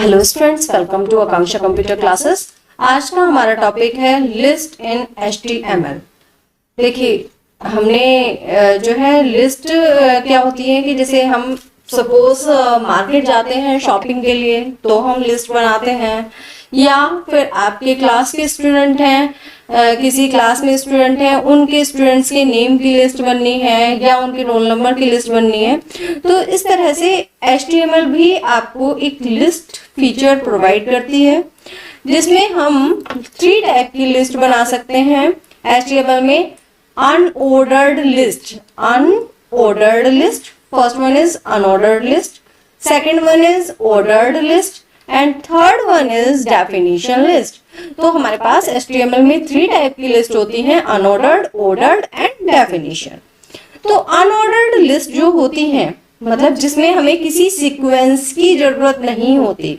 Hello students, welcome to Akanksha computer classes. आज का हमारा टॉपिक है लिस्ट इन HTML। देखिए, हमने जो है लिस्ट क्या होती है कि जैसे हम सपोज मार्केट जाते हैं शॉपिंग के लिए तो हम लिस्ट बनाते हैं, या फिर आपके क्लास के स्टूडेंट हैं, किसी क्लास में स्टूडेंट हैं, उनके स्टूडेंट्स के नेम की लिस्ट बननी है या उनके रोल नंबर की लिस्ट बननी है। तो इस तरह से HTML भी आपको एक लिस्ट फीचर प्रोवाइड करती है जिसमें हम 3 टाइप की लिस्ट बना सकते हैं HTML में। Unordered list, first one is unordered list, second one is ordered list and third one is definition list. तो हमारे पास HTML में 3 टाइप की लिस्ट होती हैं, अनऑर्डर्ड, ऑर्डर्ड एंड डेफिनेशन। तो अनऑर्डर्ड लिस्ट जो होती हैं, मतलब जिसमें हमें किसी सीक्वेंस की जरूरत नहीं होती,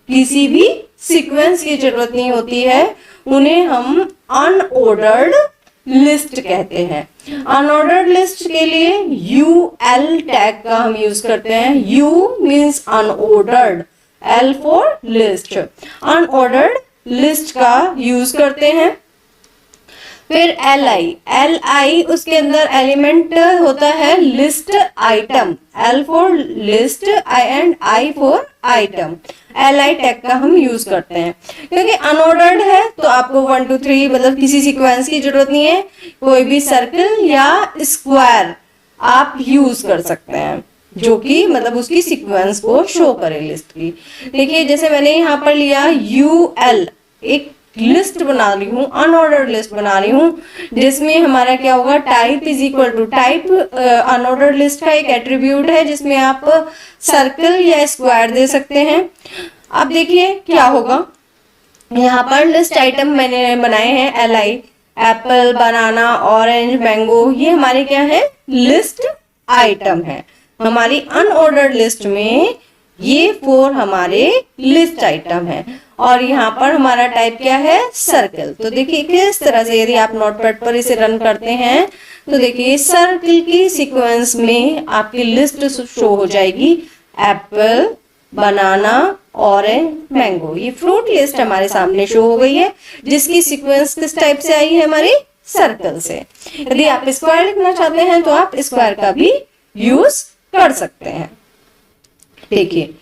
किसी भी सीक्वेंस की जरूरत नहीं होती है, उन्हें हम अनऑर्डर्ड लिस्ट कहते हैं। अनऑर्डर्ड लिस्ट के लिए UL टैग का हम यूज करते हैं। U means unordered, L for list, unordered list का यूज करते हैं। फिर LI उसके अंदर एलिमेंट होता है list item, L for list and I for item. LI tag का हम यूज करते हैं क्योंकि अनऑर्डर्ड है तो आपको 1 2 3 मतलब किसी सीक्वेंस की जरूरत नहीं है, कोई भी सर्कल या स्क्वायर आप यूज कर सकते हैं जो कि मतलब उसकी सीक्वेंस को शो करे लिस्ट की। देखिए, जैसे मैंने यहाँ पर लिया UL, एक लिस्ट बना रही हूँ, अनऑर्डर्ड लिस्ट बना रही हूँ जिसमें हमारा क्या होगा, type is equal to type. Unordered list का एक एट्रीब्यूट है जिसमें आप सर्कल या स्क्वायर दे सकते हैं। अब देखिए क्या होगा, यहाँ पर लिस्ट आइटम मैंने बनाए हैं LI, एप्पल, बनाना, ऑरेंज, मैंगो, ये हमारे क्या है, लिस्ट आइटम है। हमारी अनऑर्डर्ड लिस्ट में ये 4 हमारे लिस्ट आइटम है और यहाँ पर हमारा टाइप क्या है, सर्कल। तो देखिए किस तरह से यदि आप नोटपैड पर इसे रन करते हैं तो देखिए सर्कल की सीक्वेंस में आपकी लिस्ट शो हो जाएगी, एप्पल, बनाना, ऑरेंज, मैंगो। ये फ्रूट लिस्ट हमारे सामने शो हो गई है जिसकी सीक्वेंस किस टाइप से आई है, हमारी सर्कल से। यदि आप स्क्वायर लिखना चाहते हैं तो आप स्क्वायर का भी यूज कर सकते हैं। देखिए,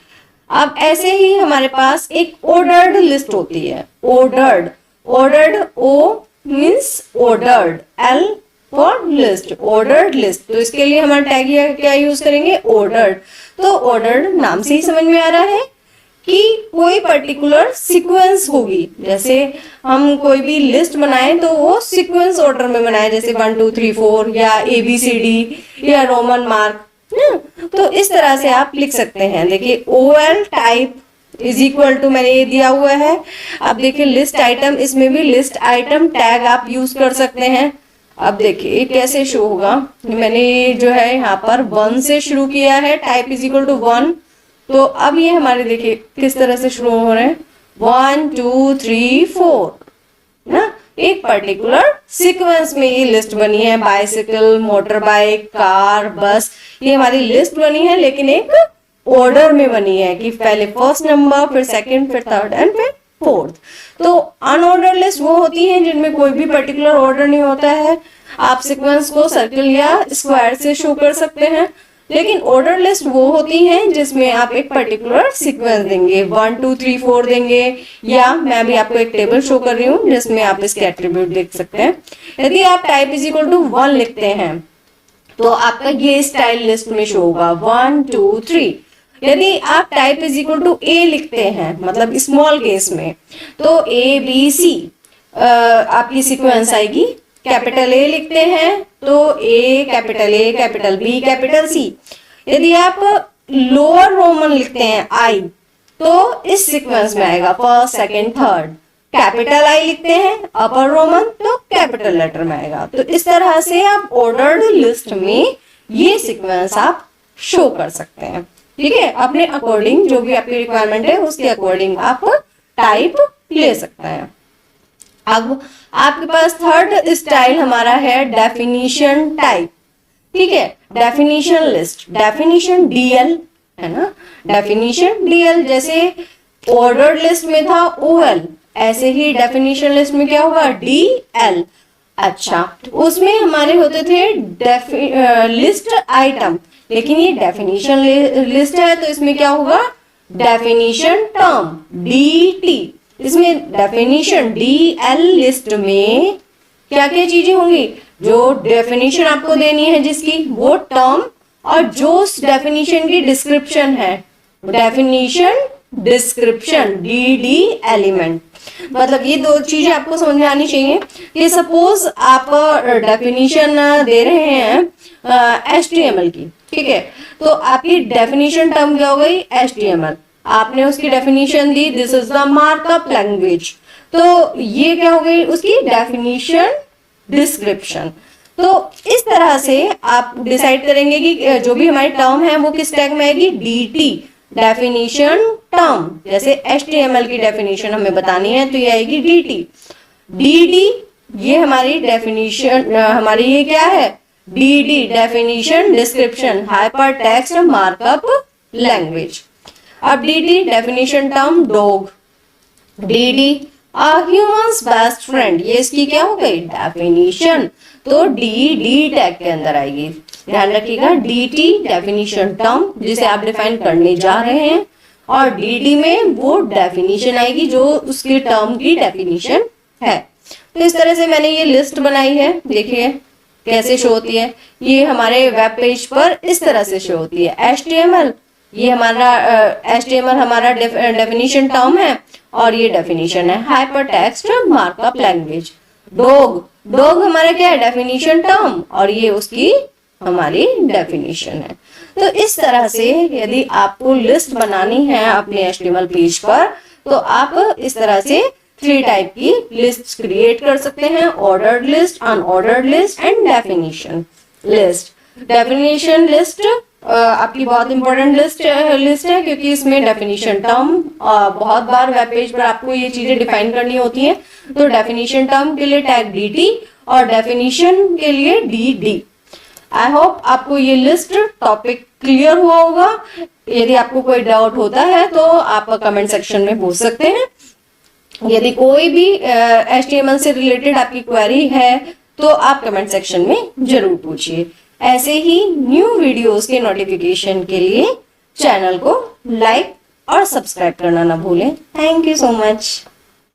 अब ऐसे ही हमारे पास एक ऑर्डर्ड लिस्ट होती है। Ordered, O means ordered, L for list, ordered list. तो इसके लिए हमारा टैग क्या यूज करेंगे, ऑर्डर्ड। तो ऑर्डर्ड नाम से ही समझ में आ रहा है कि कोई पर्टिकुलर सीक्वेंस होगी। जैसे हम कोई भी लिस्ट बनाएं तो वो सीक्वेंस ऑर्डर में बनाए, जैसे 1 2 3 4 या ABCD या रोमन मार्क। तो इस तरह से आप लिख सकते हैं। देखिए OL type is equal to, मैंने ये दिया हुआ है। अब देखिए लिस्ट आइटम, इसमें भी लिस्ट आइटम टैग आप यूज कर सकते हैं। अब देखिए कैसे शो होगा, मैंने जो है यहाँ पर 1 से शुरू किया है, टाइप इज इक्वल टू 1। तो अब ये हमारे देखिए किस तरह से शुरू हो रहे हैं, 1 2 3 4 ना, एक पर्टिकुलर सीक्वेंस में ये लिस्ट बनी है। बाइसिकल, मोटर बाइक, कार, बस, ये हमारी लिस्ट बनी है लेकिन एक ऑर्डर में बनी है कि पहले फर्स्ट नंबर, फिर सेकंड, फिर थर्ड एंड फिर फोर्थ। तो अनऑर्डर्ड लिस्ट वो होती है जिनमें कोई भी पर्टिकुलर ऑर्डर नहीं होता है। आप सीक्वेंस को सर्कल या स्क्वायर से शो कर सकते हैं, लेकिन ऑर्डर लिस्ट वो होती हैं जिसमें आप एक पर्टिकुलर सीक्वेंस देंगे, 1 2 3 4 देंगे, या मैं अभी आपको एक टेबल शो कर रही हूँ जिसमें आप इसके एट्रीब्यूट देख सकते हैं। यदि आप टाइप इज इक्वल टू 1 लिखते हैं तो आपका ये स्टाइल लिस्ट में शो होगा 1 2 3। यदि आप type is equal to A लिखते हैं, मतलब स्मॉल केस में, तो ABC आपकी सीक्वेंस आएगी। कैपिटल A लिखते हैं तो A, capital B, capital C। यदि आप लोअर रोमन लिखते हैं I तो इस सीक्वेंस में आएगा first, second, third. Capital I लिखते हैं अपर रोमन तो कैपिटल लेटर में आएगा। तो इस तरह से आप ऑर्डर्ड लिस्ट में ये सीक्वेंस आप शो कर सकते हैं। ठीक है, अपने अकॉर्डिंग जो भी आपकी रिक्वायरमेंट है उसके अकॉर्डिंग आप टाइप ले सकते हैं। अब आपके पास थर्ड स्टाइल हमारा है डेफिनेशन टाइप। ठीक है, डेफिनेशन लिस्ट, डेफिनेशन DL है ना, डेफिनेशन DL। जैसे ऑर्डर्ड लिस्ट में था OL, ऐसे ही डेफिनेशन लिस्ट में क्या होगा DL। अच्छा, उसमें हमारे होते थे लिस्ट आइटम, लेकिन ये डेफिनेशन लिस्ट है तो इसमें क्या होगा डेफिनेशन टर्म DT। इसमें डेफिनेशन DL लिस्ट में क्या क्या चीजें होंगी, जो डेफिनेशन आपको देनी है जिसकी वो टर्म, और जो उस डेफिनेशन की डिस्क्रिप्शन है डेफिनेशन डिस्क्रिप्शन DD एलिमेंट। मतलब ये दो चीजें आपको समझ में आनी चाहिए कि सपोज आप डेफिनेशन दे रहे हैं HTML की, ठीक है, तो आपकी डेफिनेशन टर्म क्या हो गई HTML, आपने उसकी definition the this is the markup language, तो ये क्या हो गई उसकी डेफिनेशन डिस्क्रिप्शन। तो इस तरह से आप डिसाइड करेंगे कि जो भी हमारी टर्म है वो किस टैग में आएगी DT डेफिनेशन टर्म। जैसे HTML की डेफिनेशन हमें बतानी है तो ये आएगी DT। DD ये हमारी डेफिनेशन, हमारी ये क्या है DD definition description hyper text markup language. अब DT definition term dog, DD humans best friend, ये इसकी क्या हो गई डेफिनेशन, तो DD टैग के अंदर आएगी। ध्यान रखिएगा DT डेफिनेशन टर्म जिसे आप डिफाइन करने जा रहे हैं, और DD में वो डेफिनेशन आएगी जो उसके टर्म की डेफिनेशन है। तो इस तरह से मैंने ये लिस्ट बनाई है, देखिए कैसे शो होती है। ये हमारे वेब पेज पर इस तरह से शो होती है। HTML ये हमारा HTML हमारा डेफिनेशन टर्म है और ये डेफिनेशन है hyper text markup language. Dog हमारा क्या है डेफिनेशन टर्म और ये उसकी हमारी डेफिनेशन है। तो इस तरह से यदि आपको लिस्ट बनानी है अपने HTML पेज पर तो आप इस तरह से 3 टाइप की लिस्ट क्रिएट कर सकते हैं, ordered list, unordered list and definition list. Definition list आपकी बहुत इंपॉर्टेंट लिस्ट है क्योंकि इसमें डेफिनेशन टर्म बहुत बार वेब पेज पर आपको ये चीजें डिफाइन करनी होती हैं। तो डेफिनेशन टर्म के लिए टैग DT और डेफिनेशन के लिए DD। आई होप आपको ये लिस्ट टॉपिक क्लियर हुआ होगा। यदि आपको कोई डाउट होता है तो आप कमेंट सेक्शन में पूछ सकते हैं। यदि कोई भी HTML से रिलेटेड आपकी क्वेरी है तो आप कमेंट सेक्शन में जरूर पूछिए। ऐसे ही न्यू वीडियोस के नोटिफिकेशन के लिए चैनल को लाइक और सब्सक्राइब करना ना भूलें। Thank you so much.